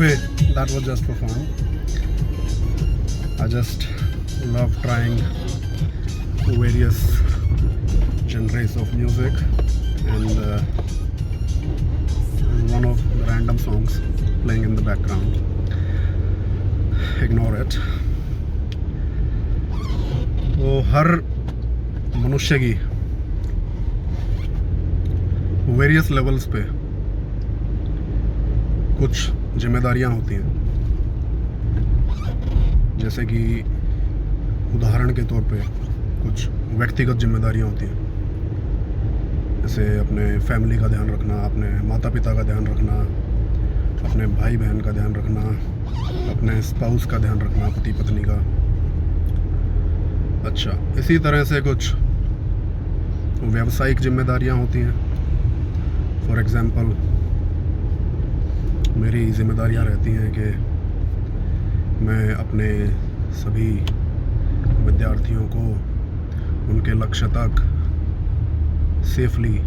Okay, that was just for fun. I just love trying various genres of music, and one of the random songs playing in the background. Ignore it. तो हर मनुष्य की various levels पे कुछ जिम्मेदारियां होती हैं, जैसे कि उदाहरण के तौर पे कुछ व्यक्तिगत जिम्मेदारियां होती हैं, जैसे अपने फैमिली का ध्यान रखना, अपने माता पिता का ध्यान रखना, अपने भाई बहन का ध्यान रखना, अपने स्पाउस का ध्यान रखना, पति पत्नी का। अच्छा, इसी तरह से कुछ व्यावसायिक जिम्मेदारियां होती हैं। फॉर एग्ज़ाम्पल, मेरी जिम्मेदारियां रहती हैं कि मैं अपने सभी विद्यार्थियों को उनके लक्ष्य तक सेफली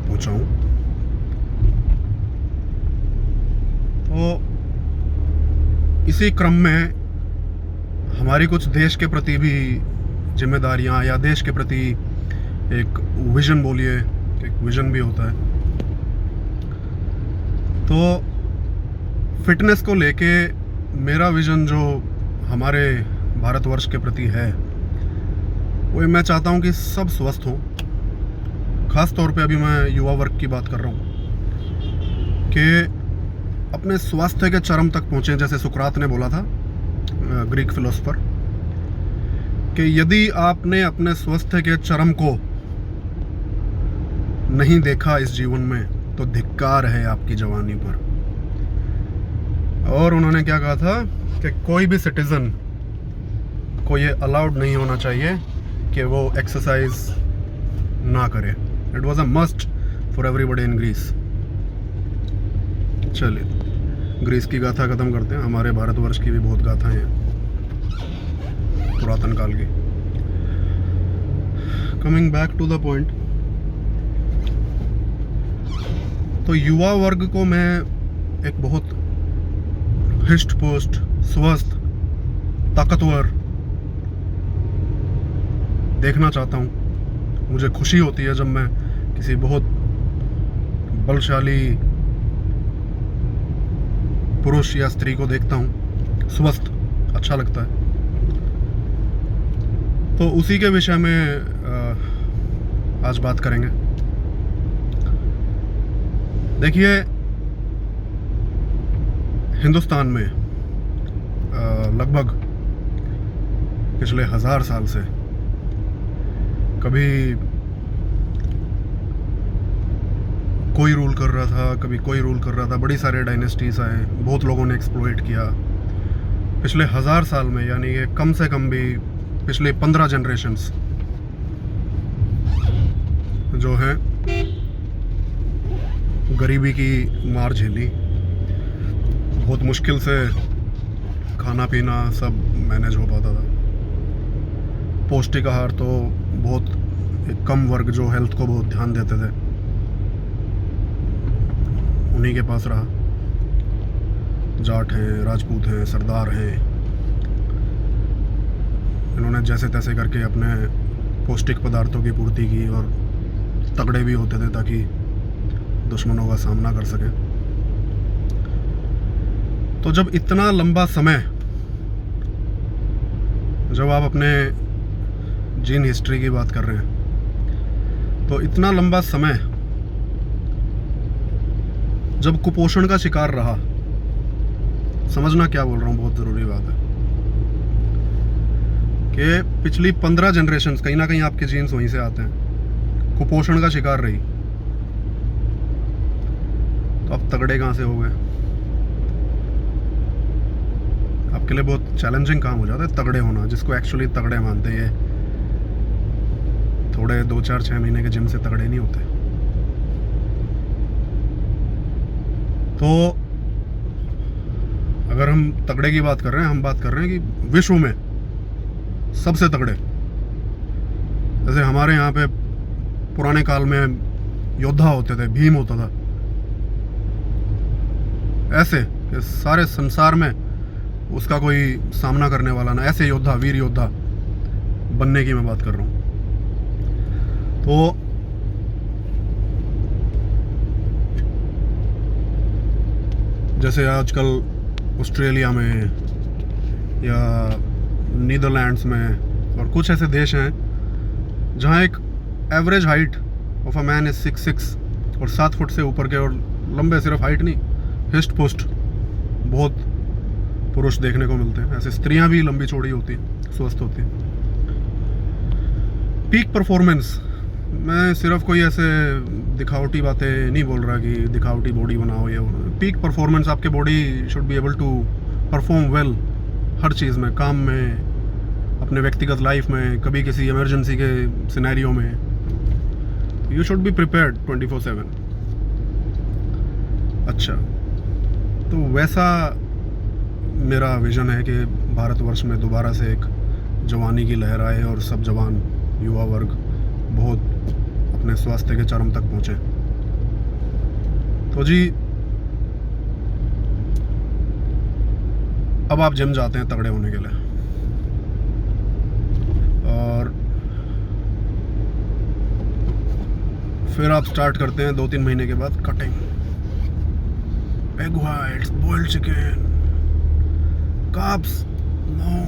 पहुंचाऊं। तो इसी क्रम में हमारी कुछ देश के प्रति भी जिम्मेदारियां, या देश के प्रति एक विज़न, बोलिए एक विज़न भी होता है। तो फिटनेस को लेके मेरा विज़न जो हमारे भारतवर्ष के प्रति है, वो मैं चाहता हूँ कि सब स्वस्थ हों। ख़ास तौर पे अभी मैं युवा वर्ग की बात कर रहा हूँ कि अपने स्वास्थ्य के चरम तक पहुँचें। जैसे सुकरात ने बोला था, ग्रीक फिलोसोफर, कि यदि आपने अपने स्वास्थ्य के चरम को नहीं देखा इस जीवन में, तो धिक्कार है आपकी जवानी पर। और उन्होंने क्या कहा था कि कोई भी सिटीज़न को ये अलाउड नहीं होना चाहिए कि वो एक्सरसाइज ना करे। It was a must for everybody in Greece. चलिए, ग्रीस की गाथा ख़त्म करते हैं। हमारे भारतवर्ष की भी बहुत गाथाएं हैं पुरातन काल की। Coming back to the point, तो युवा वर्ग को मैं एक बहुत हिस्ट पोस्ट, स्वस्थ, ताकतवर देखना चाहता हूँ। मुझे खुशी होती है जब मैं किसी बहुत बलशाली पुरुष या स्त्री को देखता हूँ स्वस्थ, अच्छा लगता है। तो उसी के विषय में आज बात करेंगे। देखिए, हिंदुस्तान में लगभग पिछले 1000 साल से कभी कोई रूल कर रहा था, कभी कोई रूल कर रहा था। बड़ी सारे डायनेस्टीज आए, बहुत लोगों ने एक्सप्लॉइट किया। पिछले 1000 साल में, यानी कि कम से कम भी पिछले 15 जनरेशन्स जो हैं, गरीबी की मार झेली। बहुत मुश्किल से खाना पीना सब मैनेज हो पाता था। पौष्टिक आहार तो बहुत एक कम वर्ग जो हेल्थ को बहुत ध्यान देते थे, उन्हीं के पास रहा। जाट हैं, राजपूत हैं, सरदार हैं, इन्होंने जैसे तैसे करके अपने पौष्टिक पदार्थों की पूर्ति की और तगड़े भी होते थे ताकि दुश्मनों का सामना कर सके। तो जब इतना लंबा समय, जब आप अपने जीन हिस्ट्री की बात कर रहे हैं, तो इतना लंबा समय जब कुपोषण का शिकार रहा, समझना क्या बोल रहा हूँ, बहुत ज़रूरी बात है कि पिछली 15 जनरेशन्स, कहीं ना कहीं आपके जीन्स वहीं से आते हैं, कुपोषण का शिकार रही। तो अब तगड़े कहाँ से हो गए? आपके लिए बहुत चैलेंजिंग काम हो जाता है तगड़े होना, जिसको एक्चुअली तगड़े मानते हैं। थोड़े 2, 4, 6 महीने के जिम से तगड़े नहीं होते। तो अगर हम तगड़े की बात कर रहे हैं, हम बात कर रहे हैं कि विश्व में सबसे तगड़े। जैसे हमारे यहाँ पे पुराने काल में योद्धा होते थे, भीम होता था, ऐसे कि सारे संसार में उसका कोई सामना करने वाला ना, ऐसे योद्धा, वीर योद्धा बनने की मैं बात कर रहा हूँ। तो जैसे आजकल ऑस्ट्रेलिया में या नीदरलैंड्स में और कुछ ऐसे देश हैं जहाँ एक average height of a man is 6'6" और 7 फुट से ऊपर के, और लंबे सिर्फ हाइट नहीं, हिस्ट पुस्ट बहुत पुरुष देखने को मिलते हैं। ऐसे स्त्रियां भी लंबी चौड़ी होती हैं, स्वस्थ होती हैं। पीक परफॉर्मेंस, मैं सिर्फ कोई ऐसे दिखावटी बातें नहीं बोल रहा कि दिखावटी बॉडी बनाओ ये। पीक परफॉर्मेंस, आपके body should be able to perform well हर चीज़ में, काम में, अपने व्यक्तिगत लाइफ में, कभी किसी इमरजेंसी के सिनेरियो में। You should be prepared 24/7। अच्छा, तो वैसा मेरा विज़न है कि भारतवर्ष में दोबारा से एक जवानी की लहर आए और सब जवान युवा वर्ग बहुत अपने स्वास्थ्य के चरम तक पहुँचे। तो जी, अब आप जिम जाते हैं तगड़े होने के लिए, और फिर आप स्टार्ट करते हैं 2-3 महीने के बाद cutting, egg whites, boiled chicken, carbs no,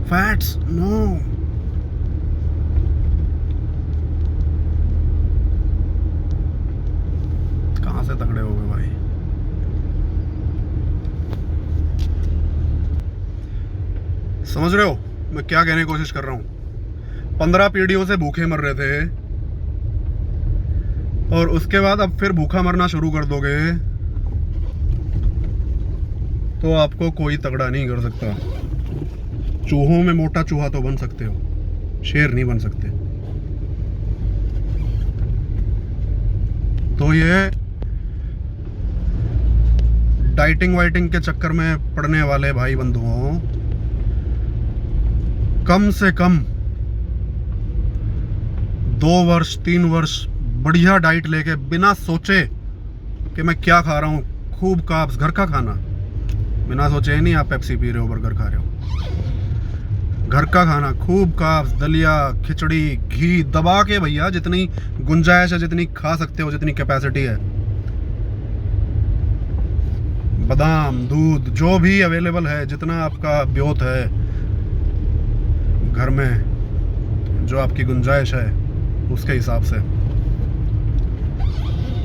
fats no. कहाँ से तगड़े हो गए भाई? समझ रहे हो मैं क्या कहने की कोशिश कर रहा हूँ? 15 पीढ़ियों से भूखे मर रहे थे, और उसके बाद अब फिर भूखा मरना शुरू कर दोगे तो आपको कोई तगड़ा नहीं कर सकता। चूहों में मोटा चूहा तो बन सकते हो, शेर नहीं बन सकते। तो ये डाइटिंग वाइटिंग के चक्कर में पड़ने वाले भाई बंधुओं, कम से कम 2 वर्ष 3 वर्ष बढ़िया डाइट लेके, बिना सोचे कि मैं क्या खा रहा हूँ, खूब कार्ब्स, घर का खाना, बिना सोचे नहीं आप पेप्सी पी रहे हो, बर्गर खा रहे हो, घर का खाना, खूब कार्ब्स, दलिया, खिचड़ी, घी दबा के भैया, जितनी गुंजाइश है, जितनी खा सकते हो, जितनी कैपेसिटी है, बादाम, दूध, जो भी अवेलेबल है, जितना आपका ब्योत है घर में, जो आपकी गुंजाइश है उसके हिसाब से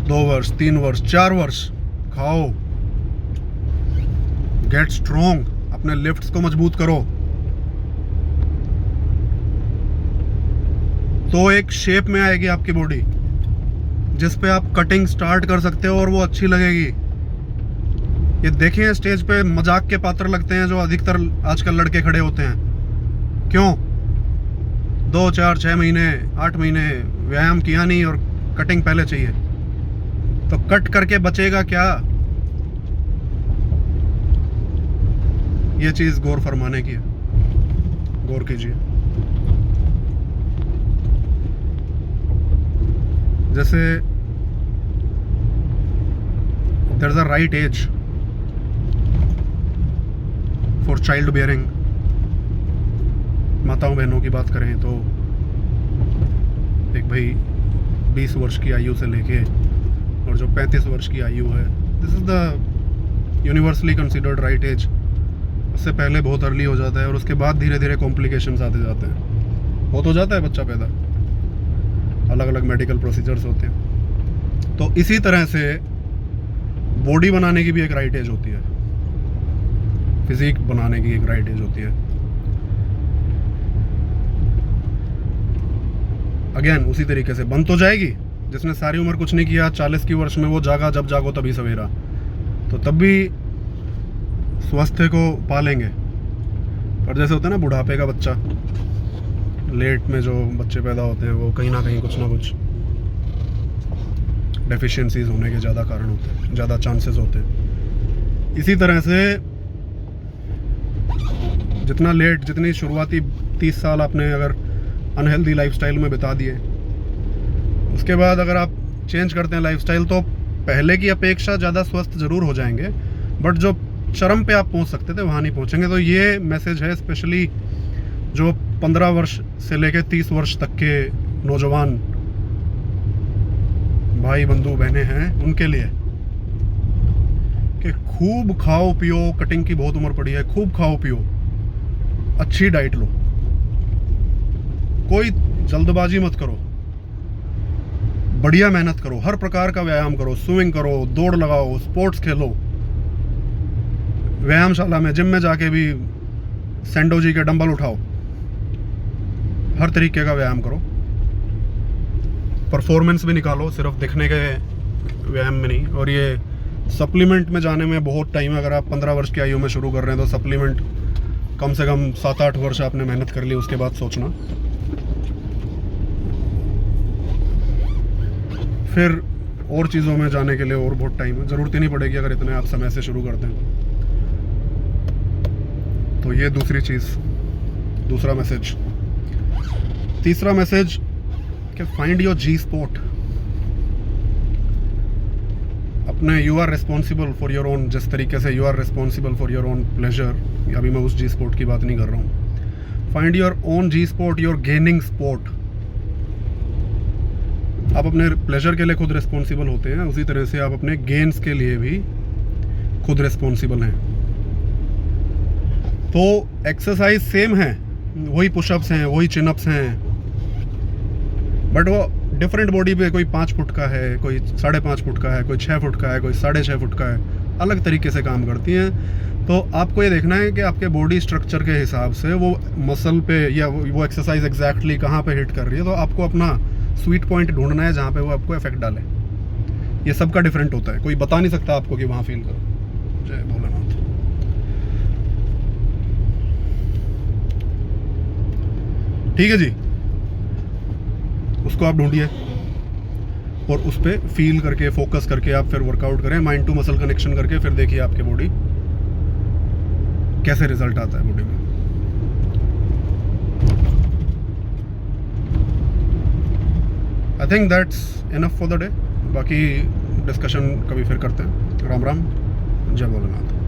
2 वर्ष 3 वर्ष 4 वर्ष खाओ। गेट स्ट्रॉन्ग, अपने लिफ्ट्स को मजबूत करो, तो एक शेप में आएगी आपकी बॉडी जिस पे आप कटिंग स्टार्ट कर सकते हो और वो अच्छी लगेगी। ये देखें, स्टेज पे मजाक के पात्र लगते हैं जो अधिकतर आजकल लड़के खड़े होते हैं। क्यों? 2 4 6 महीने 8 महीने व्यायाम किया नहीं और कटिंग पहले चाहिए, तो कट करके बचेगा क्या? ये चीज गौर फरमाने की है, गौर कीजिए। जैसे there is a right age for child bearing. माताओं बहनों की बात करें तो एक भाई 20 वर्ष की आयु से लेके और जो 35 वर्ष की आयु है, this is the universally considered right age. उससे पहले बहुत अर्ली हो जाता है और उसके बाद धीरे धीरे कॉम्प्लिकेशंस आते जाते हैं। हो तो जाता है बच्चा पैदा, अलग अलग मेडिकल प्रोसीजर्स होते हैं। तो इसी तरह से बॉडी बनाने की भी एक राइट एज होती है, फिजिक बनाने की एक राइट एज होती है। अगेन उसी तरीके से बन तो जाएगी। जिसने सारी उम्र कुछ नहीं किया, 40 की वर्ष में वो जागा, जब जागो तभी सवेरा, तो तब भी स्वास्थ्य को पालेंगे। पर जैसे होता है ना बुढ़ापे का बच्चा, लेट में जो बच्चे पैदा होते हैं वो कहीं ना कुछ डेफिशिएंसीज होने के ज़्यादा कारण होते हैं, ज़्यादा चांसेस होते हैं। इसी तरह से जितना लेट, जितनी शुरुआती 30 साल आपने अगर अनहेल्दी लाइफस्टाइल में बिता दिए, उसके बाद अगर आप चेंज करते हैं लाइफस्टाइल, तो पहले की अपेक्षा ज़्यादा स्वस्थ ज़रूर हो जाएंगे, बट जो चरम पे आप पहुंच सकते थे वहाँ नहीं पहुंचेंगे। तो ये मैसेज है स्पेशली जो 15 वर्ष से लेकर 30 वर्ष तक के नौजवान भाई बंधु बहनें हैं उनके लिए, कि खूब खाओ पियो, कटिंग की बहुत उम्र पड़ी है, खूब खाओ पियो, अच्छी डाइट लो, कोई जल्दबाजी मत करो, बढ़िया मेहनत करो, हर प्रकार का व्यायाम करो, स्विमिंग करो, दौड़ लगाओ, स्पोर्ट्स खेलो, व्यायामशाला में जिम में जाके भी सेंडो जी के डंबल उठाओ, हर तरीके का व्यायाम करो, परफॉर्मेंस भी निकालो, सिर्फ दिखने के व्यायाम में नहीं। और ये सप्लीमेंट में जाने में बहुत टाइम है। अगर आप 15 वर्ष की आयु में शुरू कर रहे हैं तो सप्लीमेंट कम से कम 7-8 वर्ष आपने मेहनत कर ली, उसके बाद सोचना। फिर और चीज़ों में जाने के लिए और बहुत टाइम है, ज़रूरत ही नहीं पड़ेगी अगर इतने आप समय से शुरू करते हैं। तो ये दूसरी चीज़, दूसरा मैसेज। तीसरा मैसेज कि फाइंड योर जी स्पॉट। अपने you are responsible for your own, जिस तरीके से you are responsible for your own pleasure, अभी मैं उस जी स्पॉट की बात नहीं कर रहा हूँ। Find your own G spot, your gaining spot. आप अपने प्लेजर के लिए खुद रिस्पॉन्सिबल होते हैं, उसी तरह से आप अपने गेन्स के लिए भी खुद रिस्पॉन्सिबल हैं। तो एक्सरसाइज सेम है, वही पुशअप्स हैं, वही चिनअप्स हैं, बट वो डिफरेंट बॉडी पे, कोई 5 फुट का है, कोई 5.5 फुट का है, कोई 6 फुट का है, कोई 6.5 फुट का है, अलग तरीके से काम करती हैं। तो आपको ये देखना है कि आपके बॉडी स्ट्रक्चर के हिसाब से वो मसल पे या वो एक्सरसाइज एग्जैक्टली कहाँ पे हिट कर रही है। तो आपको अपना स्वीट पॉइंट ढूंढना है जहाँ पे वो आपको इफेक्ट डाले। ये सबका डिफरेंट होता है, कोई बता नहीं सकता आपको कि वहाँ फील करो। जय भोलेनाथ। ठीक है जी, उसको आप ढूंढिए और उस पर फील करके, फोकस करके आप फिर वर्कआउट करें, माइंड टू मसल कनेक्शन करके। फिर देखिए आपके बॉडी कैसे रिजल्ट आता है बॉडी में। I think that's enough for the day. बाकी डिस्कशन कभी फिर करते हैं। राम राम, जय भोलेनाथ।